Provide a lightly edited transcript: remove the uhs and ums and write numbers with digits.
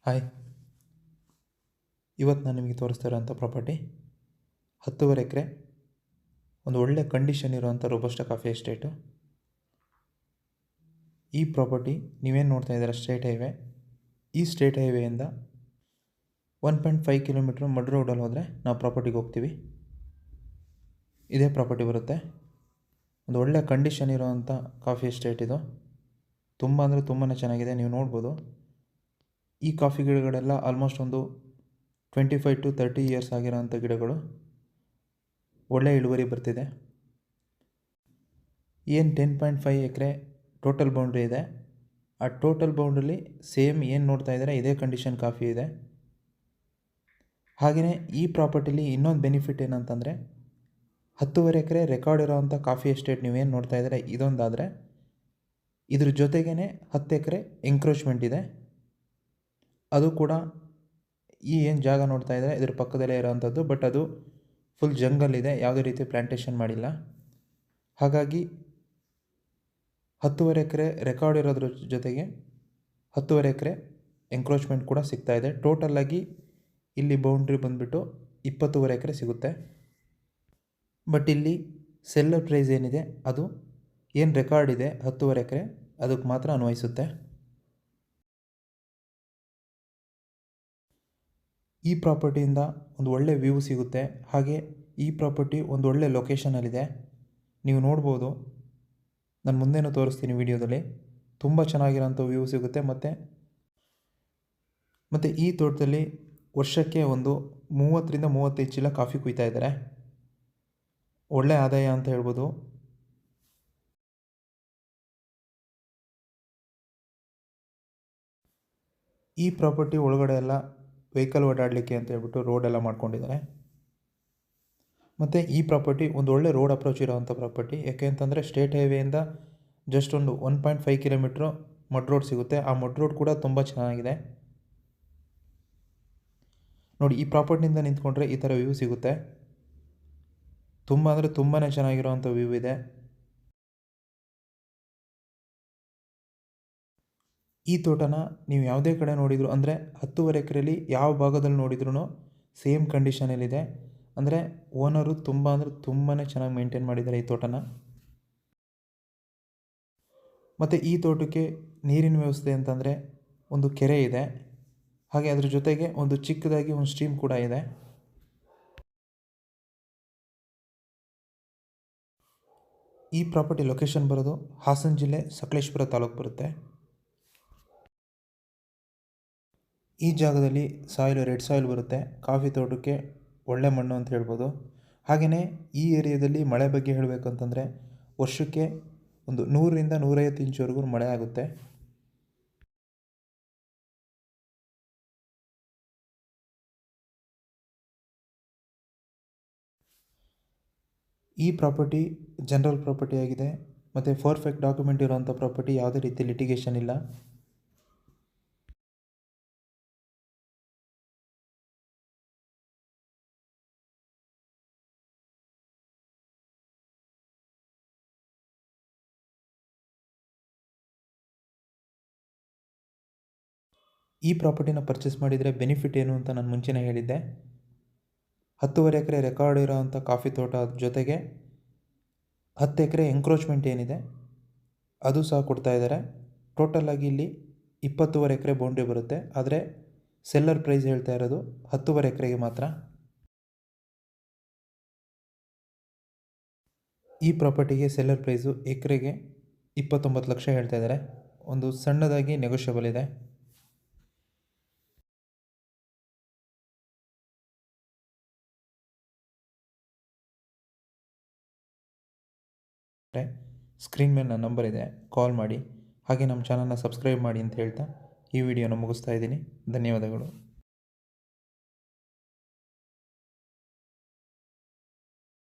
Hi, ಇವತ್ತು ನಾನು ನಿಮಗೆ ತೋರಿಸ್ತಾ ಇರೋಂಥ ಪ್ರಾಪರ್ಟಿ 10.5 ಎಕರೆ ಒಂದು ಒಳ್ಳೆ ಕಂಡೀಷನ್ ಇರುವಂಥ ರೋಬಸ್ಟ ಕಾಫಿ ಎಸ್ಟೇಟು. ಈ ಪ್ರಾಪರ್ಟಿ ನೀವೇನು ನೋಡ್ತಾ ಇದ್ದೀರಾ, ಸ್ಟೇಟ್ ಹೈವೇ. ಈ ಸ್ಟೇಟ್ ಹೈವೇಯಿಂದ 1.5 ಕಿಲೋಮೀಟ್ರ್ ಮಡ್ ರೋಡಲ್ಲಿ ಹೋದರೆ ನಾವು ಪ್ರಾಪರ್ಟಿಗೆ ಹೋಗ್ತೀವಿ. ಇದೇ ಪ್ರಾಪರ್ಟಿ ಬರುತ್ತೆ. ಒಂದು ಒಳ್ಳೆ ಕಂಡೀಷನ್ ಇರುವಂಥ ಕಾಫಿ ಎಸ್ಟೇಟ್ ಇದು. ತುಂಬ ಅಂದರೆ ತುಂಬಾ ಚೆನ್ನಾಗಿದೆ. ನೀವು ನೋಡ್ಬೋದು, ಈ ಕಾಫಿ ಗಿಡಗಳೆಲ್ಲ ಆಲ್ಮೋಸ್ಟ್ ಒಂದು 25 to 30 ಇಯರ್ಸ್ ಆಗಿರೋಂಥ ಗಿಡಗಳು. ಒಳ್ಳೆ ಇಳುವರಿ ಬರ್ತಿದೆ. ಏನು 10.5 ಎಕರೆ ಟೋಟಲ್ ಬೌಂಡ್ರಿ ಇದೆ. ಆ ಟೋಟಲ್ ಬೌಂಡ್ರಿಲಿ ಸೇಮ್ ಏನು ನೋಡ್ತಾ ಇದ್ದಾರೆ ಇದೇ ಕಂಡೀಷನ್ ಕಾಫಿ ಇದೆ. ಹಾಗೆಯೇ ಈ ಪ್ರಾಪರ್ಟಿಲಿ ಇನ್ನೊಂದು ಬೆನಿಫಿಟ್ ಏನಂತಂದರೆ 10.5 ಎಕರೆ ರೆಕಾರ್ಡ್ ಇರೋವಂಥ ಕಾಫಿ ಎಸ್ಟೇಟ್ ನೀವೇನು ನೋಡ್ತಾ ಇದ್ದಾರೆ ಇದೊಂದಾದರೆ, ಇದ್ರ ಜೊತೆಗೇ 10 ಎಕರೆ ಎಂಕ್ರೋಚ್ಮೆಂಟ್ ಇದೆ. ಅದು ಕೂಡ ಈ ಏನು ಜಾಗ ನೋಡ್ತಾ ಇದ್ದಾರೆ ಇದ್ರ ಪಕ್ಕದಲ್ಲೇ ಇರೋವಂಥದ್ದು. ಬಟ್ ಅದು ಫುಲ್ ಜಂಗಲ್ ಇದೆ, ಯಾವುದೇ ರೀತಿ ಪ್ಲ್ಯಾಂಟೇಷನ್ ಮಾಡಿಲ್ಲ. ಹಾಗಾಗಿ 10.5 ಎಕರೆ ರೆಕಾರ್ಡ್ ಇರೋದ್ರ ಜೊತೆಗೆ 10.5 ಎಕರೆ ಎಂಕ್ರೋಚ್ಮೆಂಟ್ ಕೂಡ ಸಿಗ್ತಾಯಿದೆ. ಟೋಟಲಾಗಿ ಇಲ್ಲಿ ಬೌಂಡ್ರಿ ಬಂದುಬಿಟ್ಟು 20.5 ಎಕರೆ ಸಿಗುತ್ತೆ. ಬಟ್ ಇಲ್ಲಿ ಸೆಲ್ಲರ್ ಪ್ರೈಸ್ ಏನಿದೆ ಅದು ಏನು ರೆಕಾರ್ಡ್ ಇದೆ 10.5 ಎಕರೆ ಅದಕ್ಕೆ ಮಾತ್ರ ಅನ್ವಯಿಸುತ್ತೆ. ಈ ಪ್ರಾಪರ್ಟಿಯಿಂದ ಒಂದು ಒಳ್ಳೆ ವ್ಯೂ ಸಿಗುತ್ತೆ. ಹಾಗೆ ಈ ಪ್ರಾಪರ್ಟಿ ಒಂದು ಒಳ್ಳೆ ಲೊಕೇಶನಲ್ಲಿದೆ. ನೀವು ನೋಡ್ಬೋದು, ನಾನು ಮುಂದೆನೂ ತೋರಿಸ್ತೀನಿ ವಿಡಿಯೋದಲ್ಲಿ. ತುಂಬ ಚೆನ್ನಾಗಿರೋಂಥ ವ್ಯೂ ಸಿಗುತ್ತೆ. ಮತ್ತು ಈ ತೋಟದಲ್ಲಿ ವರ್ಷಕ್ಕೆ ಒಂದು 30 ರಿಂದ 35 ಚೀಲ ಕಾಫಿ ಕುಯ್ತಾ ಇದ್ದಾರೆ. ಒಳ್ಳೆ ಆದಾಯ ಅಂತ ಹೇಳ್ಬೋದು. ಈ ಪ್ರಾಪರ್ಟಿ ಒಳಗಡೆ ಎಲ್ಲ ವೆಹಿಕಲ್ ಓಡಾಡಲಿಕ್ಕೆ ಅಂತ ಹೇಳ್ಬಿಟ್ಟು ರೋಡೆಲ್ಲ ಮಾಡ್ಕೊಂಡಿದ್ದಾರೆ. ಮತ್ತು ಈ ಪ್ರಾಪರ್ಟಿ ಒಂದು ಒಳ್ಳೆ ರೋಡ್ ಅಪ್ರೋಚ್ ಇರೋವಂಥ ಪ್ರಾಪರ್ಟಿ. ಯಾಕೆ ಅಂತಂದರೆ ಸ್ಟೇಟ್ ಹೈವೇಯಿಂದ ಜಸ್ಟ್ ಒಂದು 1.5 ಕಿಲೋಮೀಟ್ರು ಮಡ್ ರೋಡ್ ಸಿಗುತ್ತೆ. ಆ ಮಡ್ ರೋಡ್ ಕೂಡ ತುಂಬ ಚೆನ್ನಾಗಿದೆ. ನೋಡಿ, ಈ ಪ್ರಾಪರ್ಟಿಯಿಂದ ನಿಂತ್ಕೊಂಡ್ರೆ ಈ ಥರ ವ್ಯೂ ಸಿಗುತ್ತೆ. ತುಂಬ ಅಂದರೆ ತುಂಬಾ ಚೆನ್ನಾಗಿರೋವಂಥ ವ್ಯೂ ಇದೆ. ಈ ತೋಟನ ನೀವು ಯಾವುದೇ ಕಡೆ ನೋಡಿದ್ರು, ಅಂದರೆ 10.5 ಎಕರೆಯಲ್ಲಿ ಯಾವ ಭಾಗದಲ್ಲಿ ನೋಡಿದ್ರೂ ಸೇಮ್ ಕಂಡೀಷನಲ್ಲಿದೆ. ಅಂದರೆ ಓನರು ತುಂಬ ಅಂದರೆ ತುಂಬಾ ಚೆನ್ನಾಗಿ ಮೇಂಟೈನ್ ಮಾಡಿದ್ದಾರೆ ಈ ತೋಟನ. ಮತ್ತು ಈ ತೋಟಕ್ಕೆ ನೀರಿನ ವ್ಯವಸ್ಥೆ ಅಂತಂದರೆ ಒಂದು ಕೆರೆ ಇದೆ. ಹಾಗೆ ಅದ್ರ ಜೊತೆಗೆ ಒಂದು ಚಿಕ್ಕದಾಗಿ ಒಂದು ಸ್ಟ್ರೀಮ್ ಕೂಡ ಇದೆ. ಈ ಪ್ರಾಪರ್ಟಿ ಲೊಕೇಶನ್ ಬರೋದು ಹಾಸನ ಜಿಲ್ಲೆ ಸಕಲೇಶಪುರ ತಾಲೂಕು ಬರುತ್ತೆ. ಈ ಜಾಗದಲ್ಲಿ ಸಾಯಿಲ್ ರೆಡ್ ಸಾಯಿಲ್ ಬರುತ್ತೆ. ಕಾಫಿ ತೋಟಕ್ಕೆ ಒಳ್ಳೆ ಮಣ್ಣು ಅಂತ ಹೇಳ್ಬೋದು. ಹಾಗೆಯೇ ಈ ಏರಿಯಾದಲ್ಲಿ ಮಳೆ ಬಗ್ಗೆ ಹೇಳಬೇಕಂತಂದರೆ ವರ್ಷಕ್ಕೆ ಒಂದು 100 ರಿಂದ 150 ಇಂಚ್ವರೆಗೂ ಮಳೆ ಆಗುತ್ತೆ. ಈ ಪ್ರಾಪರ್ಟಿ ಜನರಲ್ ಪ್ರಾಪರ್ಟಿ ಆಗಿದೆ. ಮತ್ತು ಪರ್ಫೆಕ್ಟ್ ಡಾಕ್ಯುಮೆಂಟ್ ಇರೋವಂಥ ಪ್ರಾಪರ್ಟಿ, ಯಾವುದೇ ರೀತಿ ಲಿಟಿಗೇಷನ್ ಇಲ್ಲ. ಈ ಪ್ರಾಪರ್ಟಿನ ಪರ್ಚೇಸ್ ಮಾಡಿದರೆ ಬೆನಿಫಿಟ್ ಏನು ಅಂತ ನಾನು ಮುಂಚೆನೇ ಹೇಳಿದ್ದೆ. 10.5 ಎಕರೆ ರೆಕಾರ್ಡ್ ಇರೋವಂಥ ಕಾಫಿ ತೋಟ ಜೊತೆಗೆ 10 ಎಕರೆ ಎಂಕ್ರೋಚ್ಮೆಂಟ್ ಏನಿದೆ ಅದು ಸಹ ಕೊಡ್ತಾ ಇದ್ದಾರೆ. ಟೋಟಲಾಗಿ ಇಲ್ಲಿ 20.5 ಎಕರೆ ಬೌಂಡ್ರಿ ಬರುತ್ತೆ. ಆದರೆ ಸೆಲ್ಲರ್ ಪ್ರೈಸ್ ಹೇಳ್ತಾ ಇರೋದು 10.5 ಎಕರೆಗೆ ಮಾತ್ರ. ಈ ಪ್ರಾಪರ್ಟಿಗೆ ಸೆಲ್ಲರ್ ಪ್ರೈಸು ಎಕರೆಗೆ 29 ಲಕ್ಷ ಹೇಳ್ತಾ ಇದ್ದಾರೆ. ಒಂದು ಸಣ್ಣದಾಗಿ ನೆಗೋಷಿಯಬಲ್ ಇದೆ. ಸ್ಕ್ರೀನ್ ಮೇಲೆ ನನ್ನ ನಂಬರ್ ಇದೆ, ಕಾಲ್ ಮಾಡಿ. ಹಾಗೆ ನಮ್ಮ ಚಾನಲ್ನ ಸಬ್ಸ್ಕ್ರೈಬ್ ಮಾಡಿ ಅಂತ ಹೇಳ್ತಾ ಈ ವಿಡಿಯೋನ ಮುಗಿಸ್ತಾ ಇದ್ದೀನಿ. ಧನ್ಯವಾದಗಳು.